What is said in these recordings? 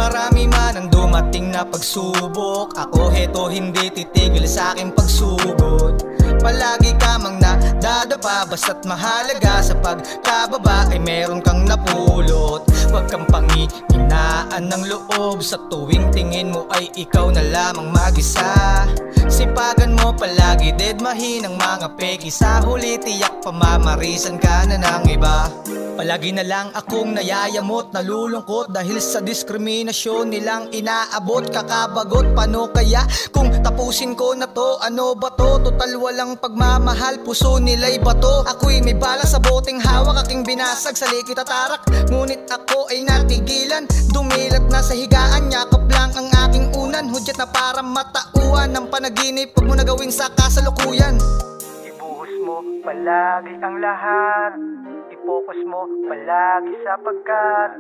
Marami man ang dumating na pagsubok, ako heto hindi titigil sa aking pagsugod. Palagi ka mang nadadapa, basta't mahalaga sa pagkababa ay meron kang napulot. Huwag kang panghihinaan ng loob, sa tuwing tingin mo ay ikaw na lamang mag-isa. Sipagan mo palagi, deadmahin ang mga peki, sa huli tiyak pamamarisan ka na ng iba. Palagi na lang akong nayayamot, nalulungkot dahil sa diskriminasyon nilang inaabot. Kakabagot, paano kaya kung tapusin ko na to? Ano ba to? Total walang pagmamahal, puso nila'y bato. Ako'y may bala sa boteng hawak, aking binasag sa likit at tarak. Ngunit ako ay natigilan, dumilat na sa higaan. Yakap lang ang aking unan, hudyat na para matauhan ng panaginip. Huwag mo na gawin sa kasalukuyan. Ibuhos mo palagi ang lahat, i-focus mo palagi sapagkat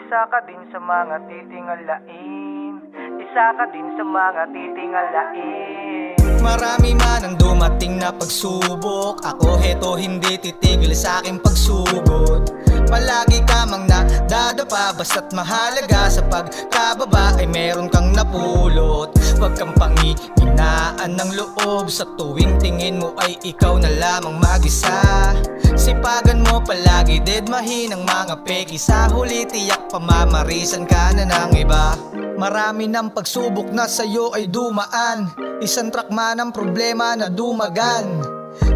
isa ka din sa mga titingalain, isa ka din sa mga titingalain. Marami man ang dumating na pagsubok, ako heto hindi titigil sa aking pagsugod. Palagi ka mang nadadapa, basta't mahalaga sa pagkababa ay meron kang napulot. Huwag kang panghihinaan ng loob, sa tuwing tingin mo ay ikaw na lamang mag-isa. Sipagan mo palagi, deadmahin ang mga peki, sa huli tiyak pamamarisan ka na ng iba. Marami ng pagsubok na sa'yo ay dumaan, isang track man ang problema na dumagan.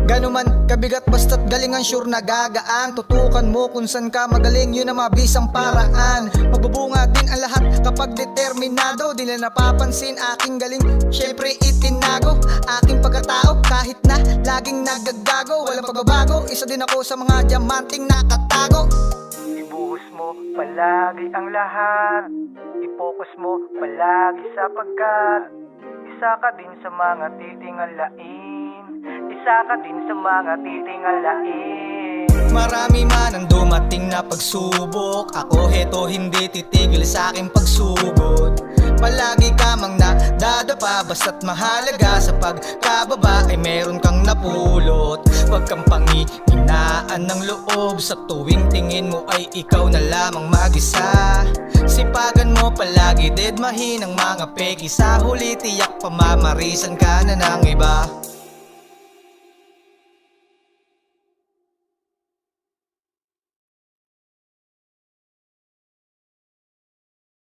Gano'n man kabigat basta't galingan, sure na gagaan. Tutukan mo kung saan ka magaling, yun ang mabisang paraan. Magbubunga din ang lahat kapag determinado, di na napapansin aking galing, syempre itinago aking pagkatao. Kahit na laging nagagago, walang pagbabago, isa din ako sa mga diamanting nakatago. Ibuhos mo palagi ang lahat, i-focus mo palagi sapagkat isa ka din sa mga titingalain, isa ka din sa mga titingalain. Marami man ang dumating na pagsubok, ako heto hindi titigil sa aking pagsugod. Palagi ka mang nadadapa, basta't mahalaga sa pagkababa ay meron kang napulot. Huwag kang panghihinaan ng loob, sa tuwing tingin mo ay ikaw na lamang mag-isa. Sipagan mo palagi, deadmahin ang mga peki, sa huli tiyak pamamarisan ka na ng iba.